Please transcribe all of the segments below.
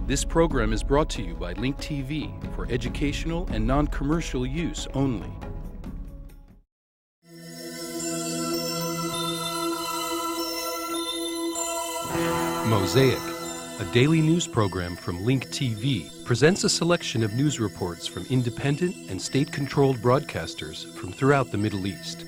This program is brought to you by Link TV for educational and non-commercial use only. Mosaic, a daily news program from Link TV, presents a selection of news reports from independent and state-controlled broadcasters from throughout the Middle East.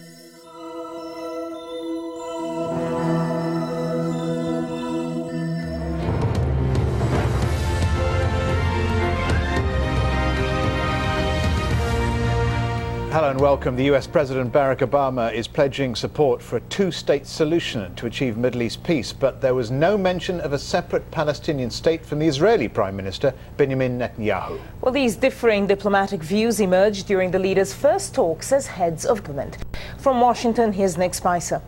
Hello and welcome. The US President Barack Obama is pledging support for a two-state solution to achieve Middle East peace, but there was no mention of a separate Palestinian state from the Israeli Prime Minister, Benjamin Netanyahu. Well, these differing diplomatic views emerged during the leaders' first talks as heads of government. From Washington, here's Nick Spicer.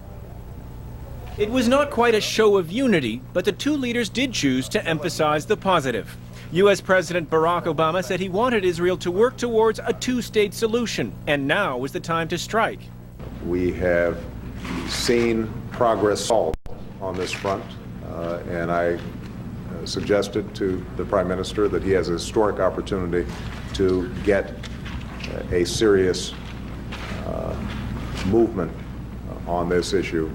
It was not quite a show of unity, but the two leaders did choose to emphasize the positive. U.S. President Barack Obama said he wanted Israel to work towards a two-state solution, and now is the time to strike. We have seen progress on this front, and I suggested to the Prime Minister that he has a historic opportunity to get a serious movement on this issue.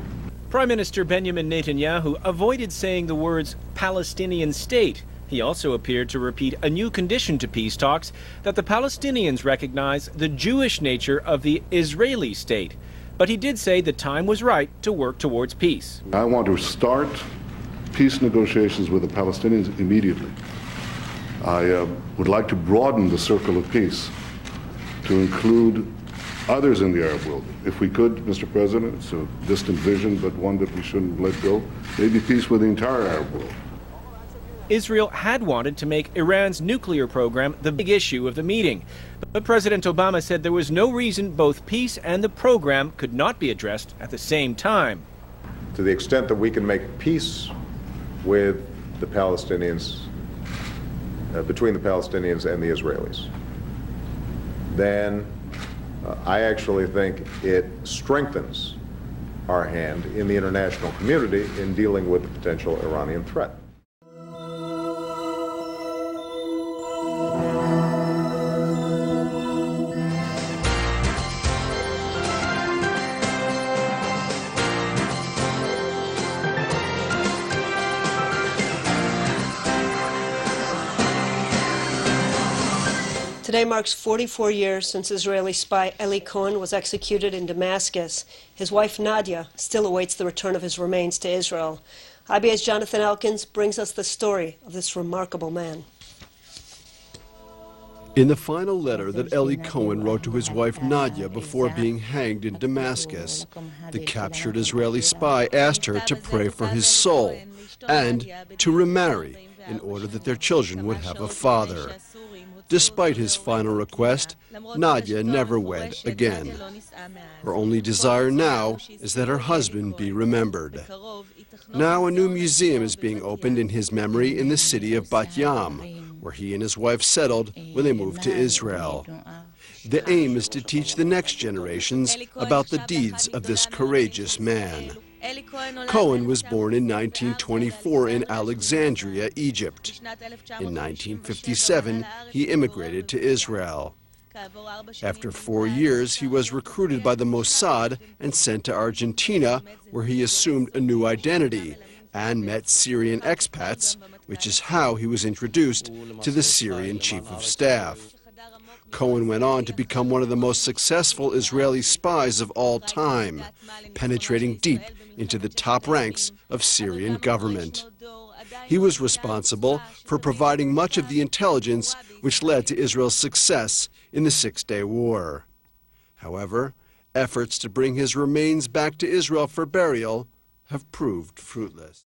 Prime Minister Benjamin Netanyahu avoided saying the words Palestinian state. He also appeared to repeat a new condition to peace talks, that the Palestinians recognize the Jewish nature of the Israeli state. But he did say the time was right to work towards peace. I want to start peace negotiations with the Palestinians immediately. I would like to broaden the circle of peace to include others in the Arab world. If we could, Mr. President, it's a distant vision, but one that we shouldn't let go, maybe peace with the entire Arab world. Israel had wanted to make Iran's nuclear program the big issue of the meeting. But President Obama said there was no reason both peace and the program could not be addressed at the same time. To the extent that we can make peace with the Palestinians, between the Palestinians and the Israelis, then I actually think it strengthens our hand in the international community in dealing with the potential Iranian threat. Today marks 44 years since Israeli spy Eli Cohen was executed in Damascus. His wife Nadia still awaits the return of his remains to Israel. IBA's Jonathan Elkins brings us the story of this remarkable man. In the final letter that Eli Cohen wrote to his wife Nadia before being hanged in Damascus, the captured Israeli spy asked her to pray for his soul and to remarry in order that their children would have a father. Despite his final request, Nadia never wed again. Her only desire now is that her husband be remembered. Now a new museum is being opened in his memory in the city of Bat Yam, where he and his wife settled when they moved to Israel. The aim is to teach the next generations about the deeds of this courageous man. Cohen was born in 1924 in Alexandria, Egypt. In 1957, he immigrated to Israel. After 4 years, he was recruited by the Mossad and sent to Argentina, where he assumed a new identity and met Syrian expats, which is how he was introduced to the Syrian chief of staff. Cohen went on to become one of the most successful Israeli spies of all time, penetrating deep into the top ranks of Syrian government. He was responsible for providing much of the intelligence which led to Israel's success in the Six-Day War. However, efforts to bring his remains back to Israel for burial have proved fruitless.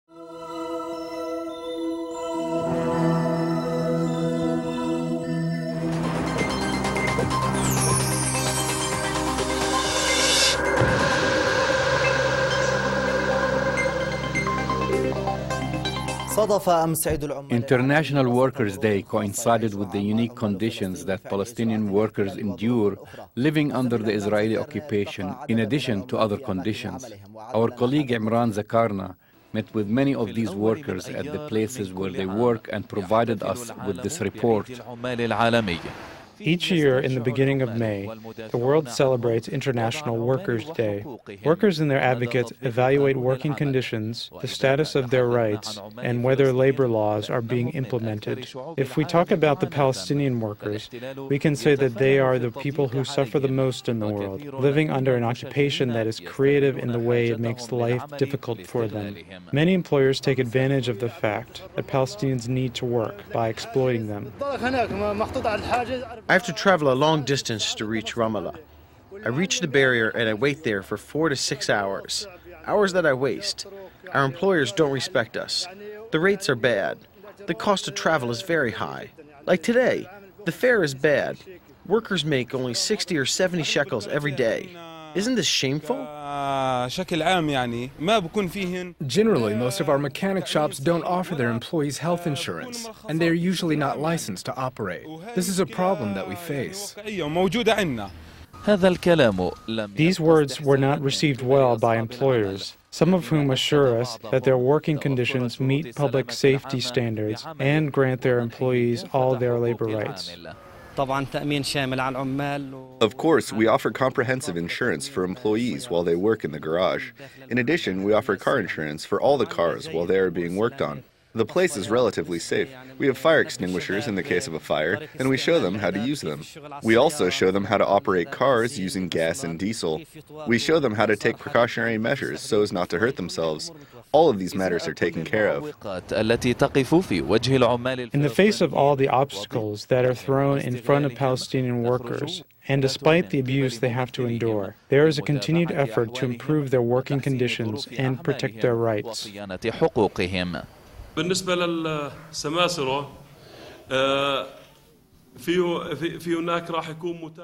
International Workers' Day coincided with the unique conditions that Palestinian workers endure living under the Israeli occupation, in addition to other conditions. Our colleague Imran Zakarna met with many of these workers at the places where they work and provided us with this report. Each year in the beginning of May, the world celebrates International Workers' Day. Workers and their advocates evaluate working conditions, the status of their rights, and whether labor laws are being implemented. If we talk about the Palestinian workers, we can say that they are the people who suffer the most in the world, living under an occupation that is creative in the way it makes life difficult for them. Many employers take advantage of the fact that Palestinians need to work by exploiting them. I have to travel a long distance to reach Ramallah. I reach the barrier and I wait there for 4 to 6 hours. Hours that I waste. Our employers don't respect us. The rates are bad. The cost of travel is very high. Like today, the fare is bad. Workers make only 60 or 70 shekels every day. Isn't this shameful? Generally, most of our mechanic shops don't offer their employees health insurance, and they're usually not licensed to operate. This is a problem that we face. These words were not received well by employers, some of whom assure us that their working conditions meet public safety standards and grant their employees all their labor rights. Of course, we offer comprehensive insurance for employees while they work in the garage. In addition, we offer car insurance for all the cars while they are being worked on. The place is relatively safe. We have fire extinguishers in the case of a fire, and we show them how to use them. We also show them how to operate cars using gas and diesel. We show them how to take precautionary measures so as not to hurt themselves. All of these matters are taken care of. In the face of all the obstacles that are thrown in front of Palestinian workers, and despite the abuse they have to endure, there is a continued effort to improve their working conditions and protect their rights. بالنسبة للسماسرة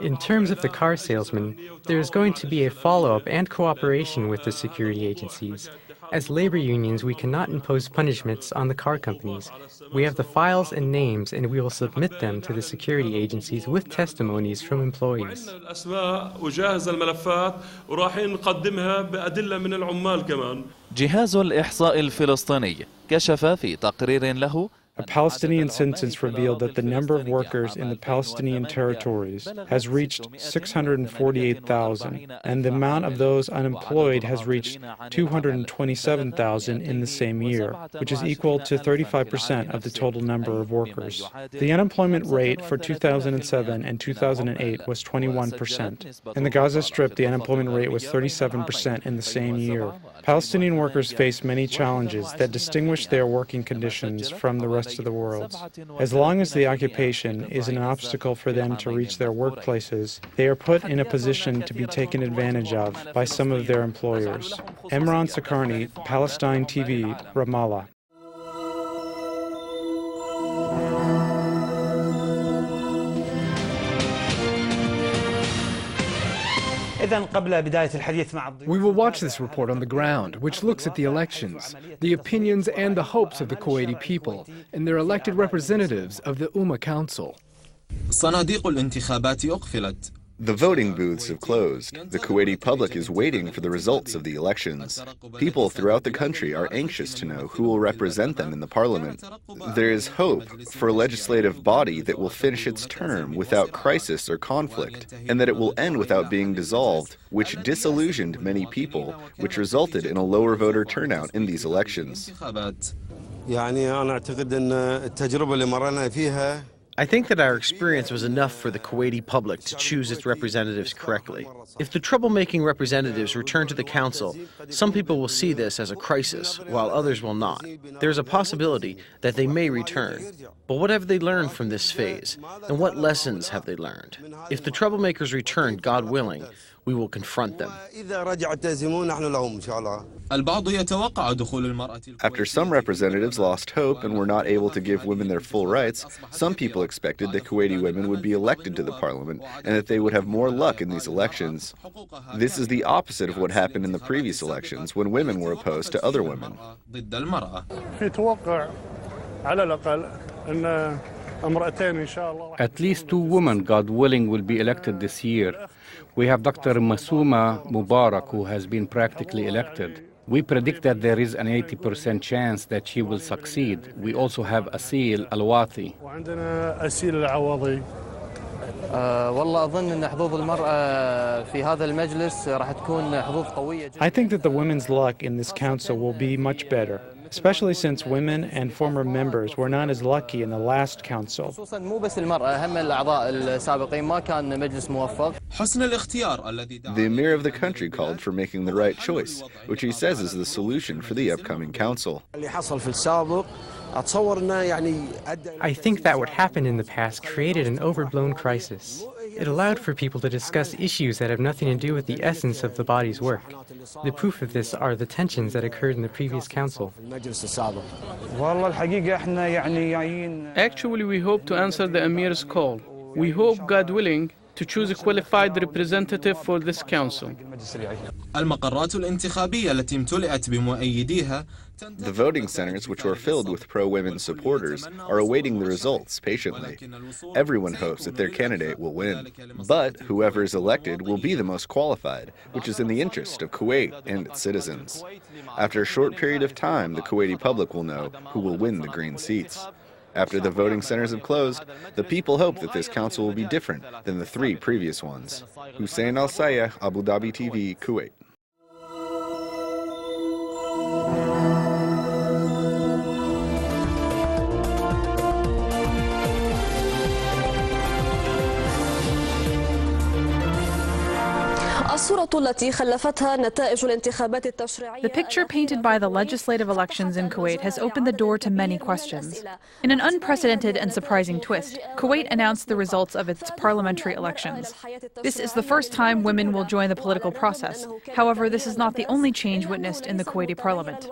In terms of the car salesman, there is going to be a follow-up and cooperation with the security agencies. As labor unions, we cannot impose punishments on the car companies. We have the files and names, and we will submit them to the security agencies with testimonies from employees. جهاز الإحصاء الفلسطيني كشف في تقرير له A Palestinian census revealed that the number of workers in the Palestinian territories has reached 648,000, and the amount of those unemployed has reached 227,000 in the same year, which is equal to 35% of the total number of workers. The unemployment rate for 2007 and 2008 was 21%. In the Gaza Strip, the unemployment rate was 37% in the same year. Palestinian workers face many challenges that distinguish their working conditions from the rest of the world. As long as the occupation is an obstacle for them to reach their workplaces, they are put in a position to be taken advantage of by some of their employers. Emran Sakarni, Palestine TV, Ramallah. We will watch this report on the ground, which looks at the elections, the opinions and the hopes of the Kuwaiti people, and their elected representatives of the Ummah Council. The voting booths have closed. The Kuwaiti public is waiting for the results of the elections. People throughout the country are anxious to know who will represent them in the parliament. There is hope for a legislative body that will finish its term without crisis or conflict, and that it will end without being dissolved, which disillusioned many people, which resulted in a lower voter turnout in these elections. I think that our experience was enough for the Kuwaiti public to choose its representatives correctly. If the troublemaking representatives return to the council, some people will see this as a crisis, while others will not. There is a possibility that they may return. But what have they learned from this phase, and what lessons have they learned? If the troublemakers return, God willing, we will confront them. After some representatives lost hope and were not able to give women their full rights, some people expected that Kuwaiti women would be elected to the parliament and that they would have more luck in these elections. This is the opposite of what happened in the previous elections when women were opposed to other women. At least 2 women, God willing, will be elected this year. We have Dr. Masuma Mubarak, who has been practically elected. We predict that there is an 80% chance that she will succeed. We also have Asil Al-Wati. I think that the women's luck in this council will be much better, especially since women and former members were not as lucky in the last council. The emir of the country called for making the right choice, which he says is the solution for the upcoming council. I think that what happened in the past created an overblown crisis. It allowed for people to discuss issues that have nothing to do with the essence of the body's work. The proof of this are the tensions that occurred in the previous council. Actually, we hope to answer the Emir's call. We hope, God willing, to choose a qualified representative for this council. The voting centers, which were filled with pro-women supporters, are awaiting the results patiently. Everyone hopes that their candidate will win. But whoever is elected will be the most qualified, which is in the interest of Kuwait and its citizens. After a short period of time, the Kuwaiti public will know who will win the green seats. After the voting centers have closed, the people hope that this council will be different than the 3 previous ones. Hussein Al-Sayeh, Abu Dhabi TV, Kuwait. The picture painted by the legislative elections in Kuwait has opened the door to many questions. In an unprecedented and surprising twist, Kuwait announced the results of its parliamentary elections. This is the first time women will join the political process. However, this is not the only change witnessed in the Kuwaiti parliament.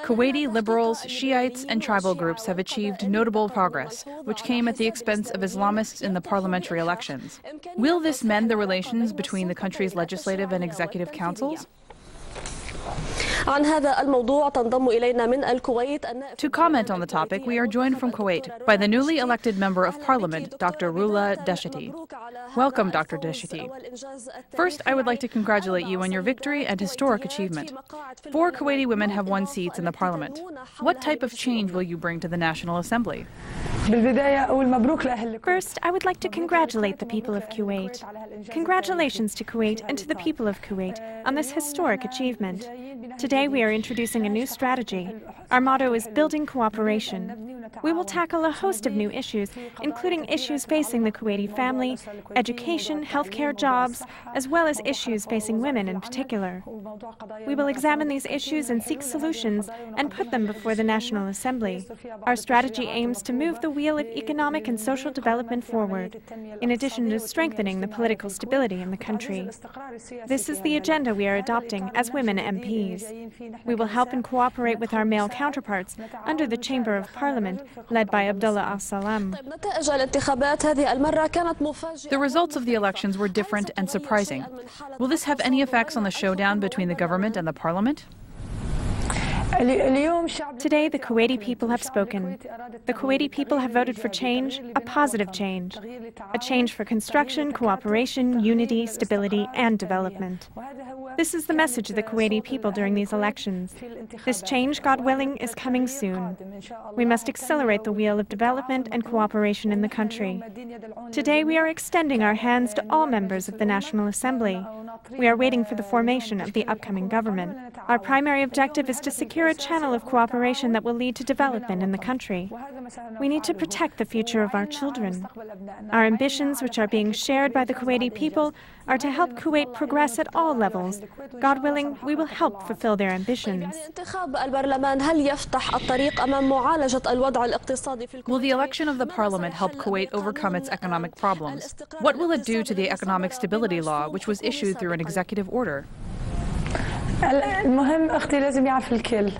Kuwaiti liberals, Shiites, and tribal groups have achieved notable progress, which came at the expense of Islamists in the parliamentary elections. Will this mend the relations between the country's legislative and executive councils? To comment on the topic, we are joined from Kuwait by the newly elected Member of Parliament, Dr. Rula Deshati. Welcome, Dr. Deshati. First, I would like to congratulate you on your victory and historic achievement. 4 Kuwaiti women have won seats in the Parliament. What type of change will you bring to the National Assembly? First, I would like to congratulate the people of Kuwait. Congratulations to Kuwait and to the people of Kuwait on this historic achievement. Today we are introducing a new strategy. Our motto is building cooperation. We will tackle a host of new issues, including issues facing the Kuwaiti family, education, healthcare, jobs, as well as issues facing women in particular. We will examine these issues and seek solutions and put them before the National Assembly. Our strategy aims to move the wheel of economic and social development forward, in addition to strengthening the political stability in the country. This is the agenda we are adopting as women MPs. We will help and cooperate with our male counterparts under the Chamber of Parliament, led by Abdullah Al-Salam. The results of the elections were different and surprising. Will this have any effects on the showdown between the government and the parliament? Today, the Kuwaiti people have spoken. The Kuwaiti people have voted for change, a positive change. A change for construction, cooperation, unity, stability, and development. This is the message of the Kuwaiti people during these elections. This change, God willing, is coming soon. We must accelerate the wheel of development and cooperation in the country. Today, we are extending our hands to all members of the National Assembly. We are waiting for the formation of the upcoming government. Our primary objective is to secure a channel of cooperation that will lead to development in the country. We need to protect the future of our children. Our ambitions, which are being shared by the Kuwaiti people, are to help Kuwait progress at all levels. God willing, we will help fulfill their ambitions. Will the election of the parliament help Kuwait overcome its economic problems? What will it do to the economic stability law, which was issued through an executive order? المهم اختي لازم يعرف الكل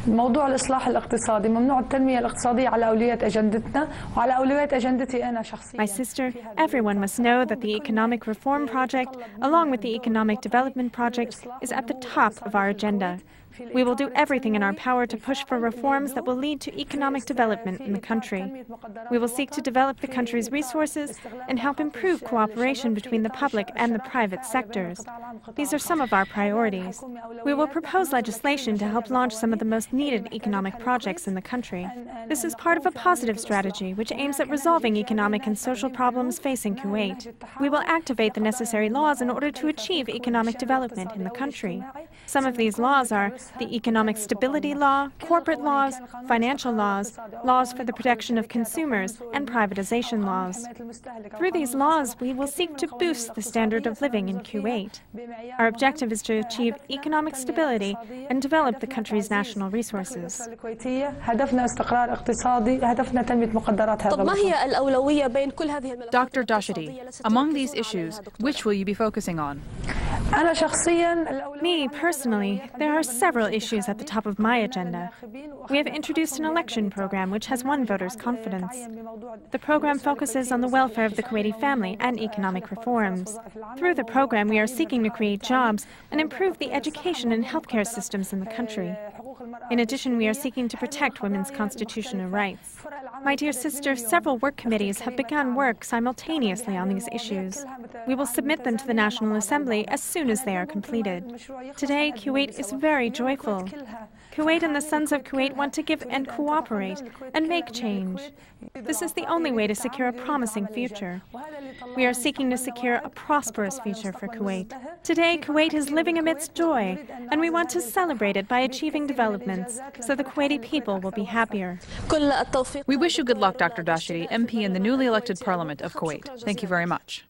موضوع الإصلاح الاقتصادي ممنوع التنمية الاقتصادية على أولويات أجندتنا وعلى أولويات أجندتي أنا شخصيا. My sister, everyone must know that the economic reform project, along with the economic development project, is at the top of our agenda. We will do everything in our power to push for reforms that will lead to economic development in the country. We will seek to develop the country's resources and help improve cooperation between the public and the private sectors. These are some of our priorities. We will propose legislation to help launch some of the most needed economic projects in the country. This is part of a positive strategy which aims at resolving economic and social problems facing Kuwait. We will activate the necessary laws in order to achieve economic development in the country. Some of these laws are the Economic Stability Law, corporate laws, financial laws, laws for the protection of consumers, and privatization laws. Through these laws, we will seek to boost the standard of living in Kuwait. Our objective is to achieve economic stability and develop the country's national resources. Dr. Dashati, among these issues, which will you be focusing on? Me, personally, there are several issues at the top of my agenda. We have introduced an election program which has won voters' confidence. The program focuses on the welfare of the Kuwaiti family and economic reforms. Through the program, we are seeking to create jobs and improve the education and healthcare systems in the country. In addition, we are seeking to protect women's constitutional rights. My dear sister, several work committees have begun work simultaneously on these issues. We will submit them to the National Assembly as soon as they are completed. Today, Kuwait is very joyful. Kuwait and the sons of Kuwait want to give and cooperate and make change. This is the only way to secure a promising future. We are seeking to secure a prosperous future for Kuwait. Today, Kuwait is living amidst joy, and we want to celebrate it by achieving developments so the Kuwaiti people will be happier. We wish you good luck, Dr. Dashati, MP in the newly elected Parliament of Kuwait. Thank you very much.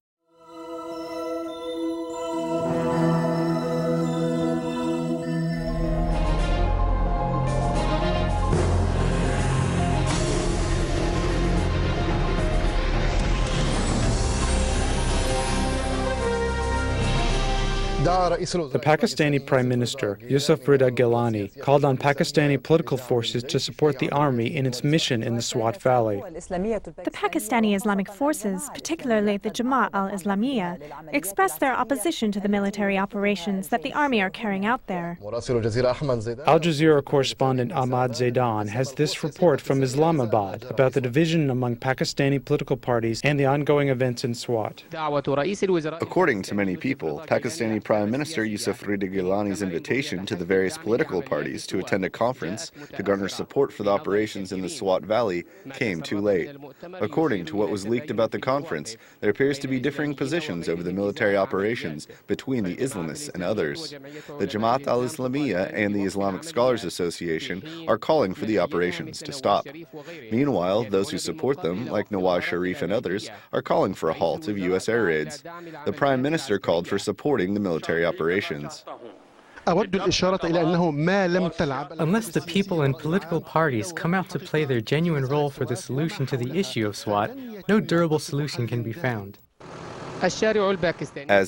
The Pakistani Prime Minister, Yusuf Rida Gilani, called on Pakistani political forces to support the army in its mission in the Swat Valley. The Pakistani Islamic forces, particularly the Jamal al-Islamiyya, expressed their opposition to the military operations that the army are carrying out there. Al Jazeera correspondent Ahmad Zaidan has this report from Islamabad about the division among Pakistani political parties and the ongoing events in Swat. According to many people, Pakistani Prime Minister Yusuf Rida Gilani's invitation to the various political parties to attend a conference to garner support for the operations in the Swat Valley came too late. According to what was leaked about the conference, there appears to be differing positions over the military operations between the Islamists and others. The Jamaat al-Islamiyya and the Islamic Scholars Association are calling for the operations to stop. Meanwhile, those who support them, like Nawaz Sharif and others, are calling for a halt of U.S. air raids. The Prime Minister called for supporting the military operations. Unless the people and political parties come out to play their genuine role for the solution to the issue of Swat, no durable solution can be found. As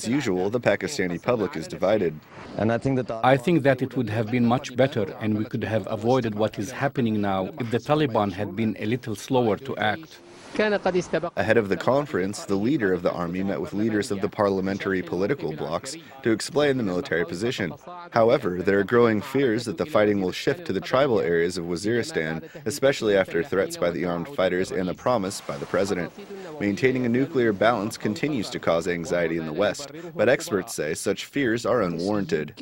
usual, the Pakistani public is divided. I think that it would have been much better and we could have avoided what is happening now if the Taliban had been a little slower to act. Ahead of the conference, the leader of the army met with leaders of the parliamentary political blocs to explain the military position. However, there are growing fears that the fighting will shift to the tribal areas of Waziristan, especially after threats by the armed fighters and the promise by the president. Maintaining a nuclear balance continues to cause anxiety in the West, but experts say such fears are unwarranted.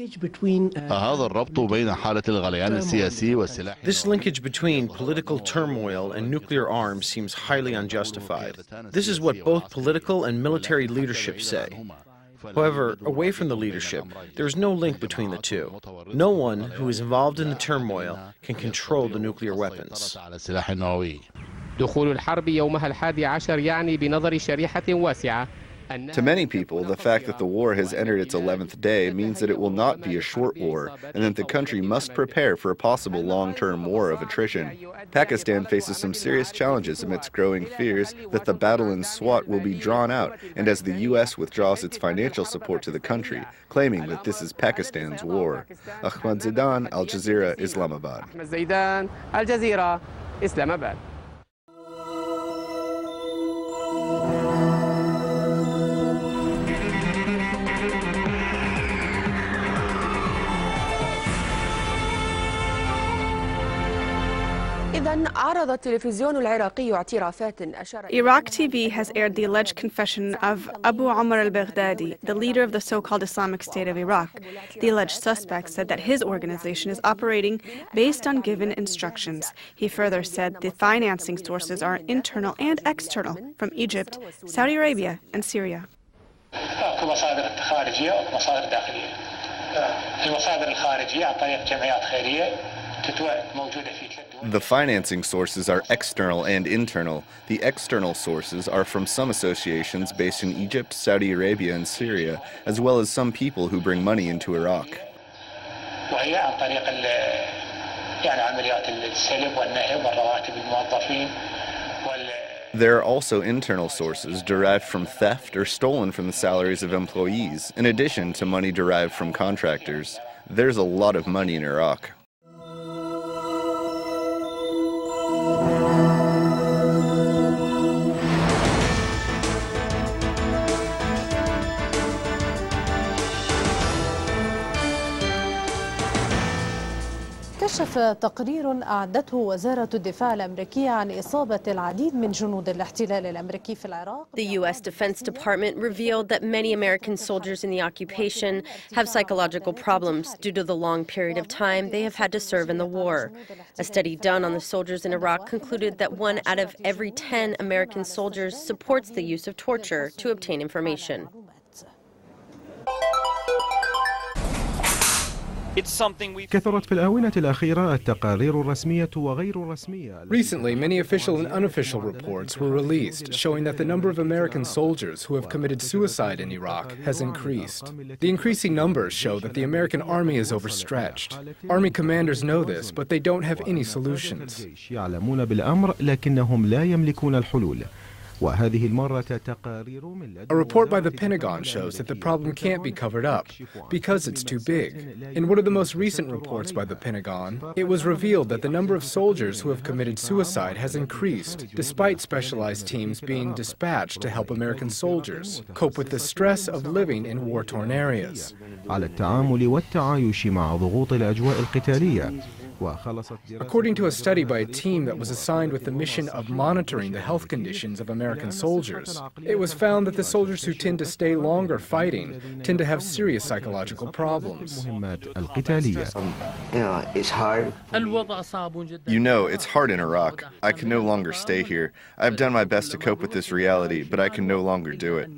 This linkage between political turmoil and nuclear arms seems highly unjustified. This is what both political and military leadership say. However, away from the leadership, there is no link between the two. No one who is involved in the turmoil can control the nuclear weapons. To many people, the fact that the war has entered its 11th day means that it will not be a short war, and that the country must prepare for a possible long-term war of attrition. Pakistan faces some serious challenges amidst growing fears that the battle in Swat will be drawn out, and as the U.S. withdraws its financial support to the country, claiming that this is Pakistan's war. Ahmad Zaidan, Al Jazeera, Islamabad. Ahmad Zaidan, Al Jazeera, Islamabad. Iraq TV has aired the alleged confession of Abu Omar al-Baghdadi, the leader of the so-called Islamic State of Iraq. The alleged suspect said that his organization is operating based on given instructions. He further said the financing sources are internal and external from Egypt, Saudi Arabia, and Syria. The financing sources are external and internal. The external sources are from some associations based in Egypt, Saudi Arabia, and Syria, as well as some people who bring money into Iraq. There are also internal sources derived from theft or stolen from the salaries of employees, in addition to money derived from contractors. There's a lot of money in Iraq. كشف تقرير أعدته وزارة الدفاع الأمريكية عن إصابة العديد من جنود الاحتلال الأمريكي في العراق. The U.S. Defense Department revealed that many American soldiers in the occupation have psychological problems due to the long period of time they have had to serve in the war. A study done on the soldiers in Iraq concluded that 1 out of every 10 American soldiers supports the use of torture to obtain information. كثرت في الآونة الأخيرة التقارير الرسمية وغير الرسمية. Recently, many official and unofficial reports were released showing that the number of American soldiers who have committed suicide in Iraq has increased. The increasing numbers show that the American army is overstretched. Army commanders know this, but they don't have any solutions. يعلمون بالأمر لكنهم لا يملكون الحلول. A report by the Pentagon shows that the problem can't be covered up because it's too big. In one of the most recent reports by the Pentagon, it was revealed that the number of soldiers who have committed suicide has increased, despite specialized teams being dispatched to help American soldiers cope with the stress of living in war-torn areas. According to a study by a team that was assigned with the mission of monitoring the health conditions of American soldiers, it was found that the soldiers who tend to stay longer fighting tend to have serious psychological problems. It's hard. You know, it's hard in Iraq. I can no longer stay here. I've done my best to cope with this reality, but I can no longer do it.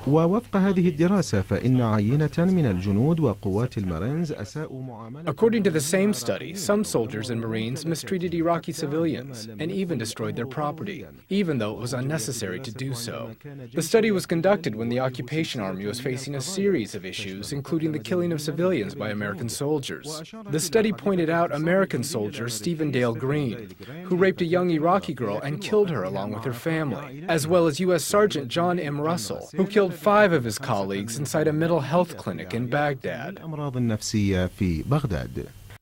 ووفق هذه الدراسة فإن عينة من الجنود وقوات المارينز أساءوا معاملة. According to the same study, some soldiers and Marines mistreated Iraqi civilians and even destroyed their property, even though it was unnecessary to do so. The study was conducted when the occupation army was facing a series of issues, including the killing of civilians by American soldiers. The study pointed out American soldier Stephen Dale Green, who raped a young Iraqi girl and killed her along with her family, as well as U.S. Sergeant John M. Russell, who killed 5 of his colleagues inside a mental health clinic in Baghdad.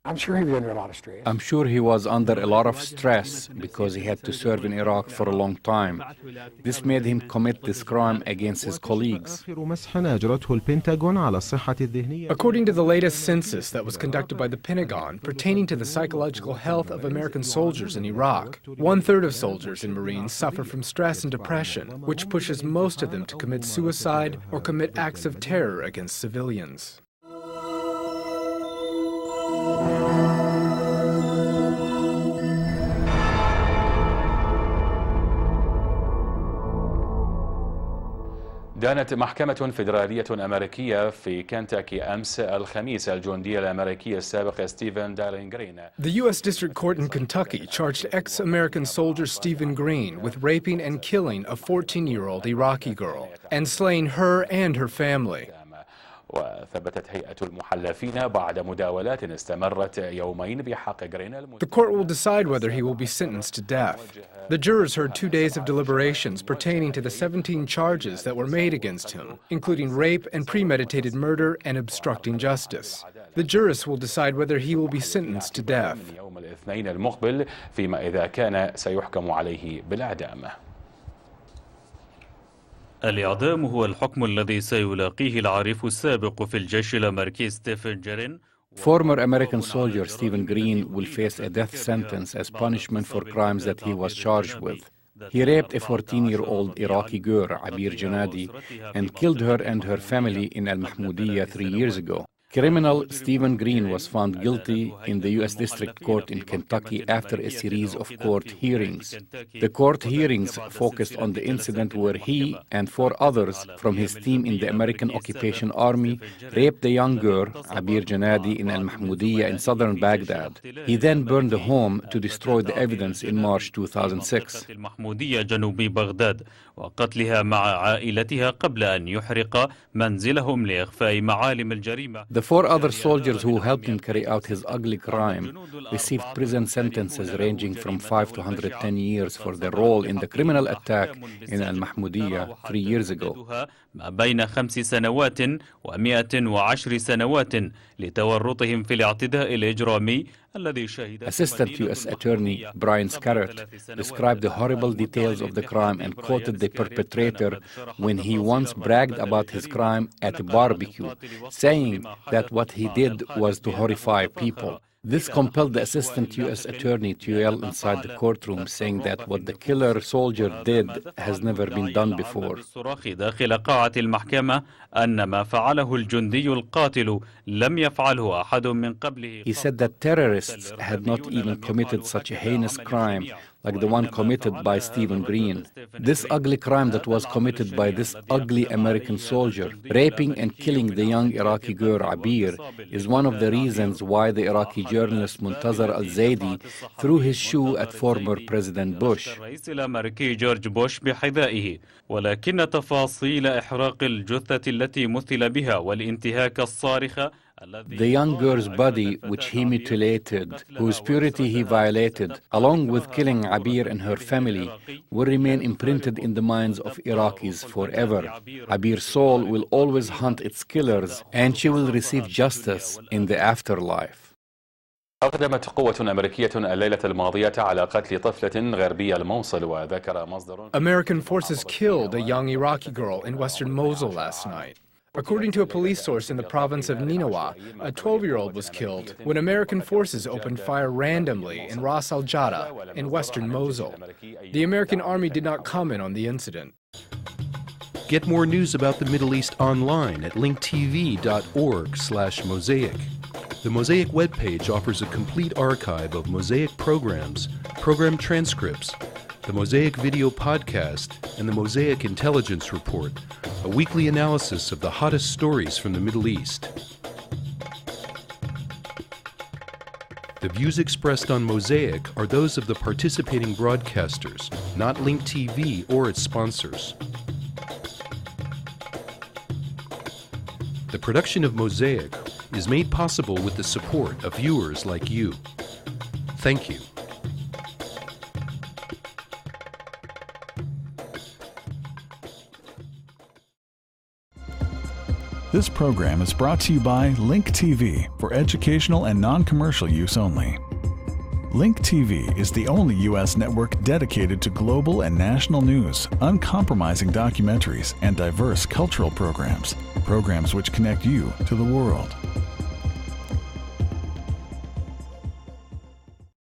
I'm sure he was under a lot of stress. I'm sure he was under a lot of stress because he had to serve in Iraq for a long time. This made him commit this crime against his colleagues. According to the latest census that was conducted by the Pentagon pertaining to the psychological health of American soldiers in Iraq, 1/3 of soldiers and Marines suffer from stress and depression, which pushes most of them to commit suicide or commit acts of terror against civilians. دانت محكمة فيدرالية أمريكية في كنتاكي أمس الخميس الجندي الأمريكي السابق ستيفن دارين جرين. The U.S. District Court in Kentucky charged ex-American soldier Stephen Green with raping and killing a 14-year-old Iraqi girl and slaying her and her family. وثبتت هيئة المحلفين بعد مداولات استمرت يومين بحق جرين. The court will decide whether he will be sentenced to death. The jurors heard 2 days of deliberations pertaining to the 17 charges that were made against him, including rape and premeditated murder and obstructing justice. The jurists will decide whether he will be sentenced to death. يوم الاثنين المقبل فيما إذا كان سيحكم عليه بالإعدام. الإعدام هو الحكم الذي سيلاقيه العريف السابق في الجيش الأمريكي ستيفن جرين. Former American soldier Stephen Green will face a death sentence as punishment for crimes that he was charged with. He raped a 14-year-old Iraqi girl, Abir Janadi, and killed her and her family in Al-Mahmoudiyya 3 years ago. Criminal Stephen Green was found guilty in the U.S. District Court in Kentucky after a series of court hearings. The court hearings focused on the incident where he and 4 others from his team in the American Occupation Army raped the young girl, Abir Janadi, in Al-Mahmoudiyya in southern Baghdad. He then burned the home to destroy the evidence in March 2006. وقتلها مع عائلتها قبل أن يحرق منزلهم لإخفاء معالم الجريمة. The 4 other soldiers who helped him carry out his ugly crime received prison sentences ranging from 5 to 110 years for their role in the criminal attack in Al-Mahmoudiyya 3 years ago. ما بين 5 سنوات و110 سنوات لتورطهم في الاعتداء الإجرامي الذي شهد. Assistant U.S. Attorney Brian Scarrett described the horrible details of the crime and quoted the perpetrator when he once bragged about his crime at a barbecue, saying that what he did was to horrify people. This compelled the Assistant U.S. Attorney to yell inside the courtroom, saying that what the killer soldier did has never been done before. داخل قاعة المحكمة أن ما فعله الجندي القاتل لم يفعله أحد من قبله. He said that terrorists had not even committed such a heinous crime like the one committed by Stephen Green. This ugly crime that was committed by this ugly American soldier, raping and killing the young Iraqi girl Abir, is one of the reasons why the Iraqi journalist Muntazar al-Zaidi threw his shoe at former President Bush. الرئيس الأمريكي جورج بوش بحذائه، ولكن تفاصيل إحراق الجثة التي مثل بها والانتهاك الصارخ. The young girl's body, which he mutilated, whose purity he violated, along with killing Abir and her family, will remain imprinted in the minds of Iraqis forever. Abir's soul will always hunt its killers, and she will receive justice in the afterlife. أقدمت قوة أمريكية الليلة الماضية على قتل طفلة غربي الموصل وذكر مصدر. American forces killed a young Iraqi girl in western Mosul last night. According to a police source in the province of Nineveh, a 12-year-old was killed when American forces opened fire randomly in Ras al-Jada in western Mosul. The American army did not comment on the incident. Get more news about the Middle East online at linktv.org/Mosaic. The Mosaic webpage offers a complete archive of Mosaic programs, program transcripts, the Mosaic video podcast, and the Mosaic Intelligence Report, a weekly analysis of the hottest stories from the Middle East. The views expressed on Mosaic are those of the participating broadcasters, not Link TV or its sponsors. The production of Mosaic is made possible with the support of viewers like you. Thank you. This program is brought to you by Link TV for educational and non-commercial use only. Link TV is the only U.S. network dedicated to global and national news, uncompromising documentaries, and diverse cultural programs which connect you to the world.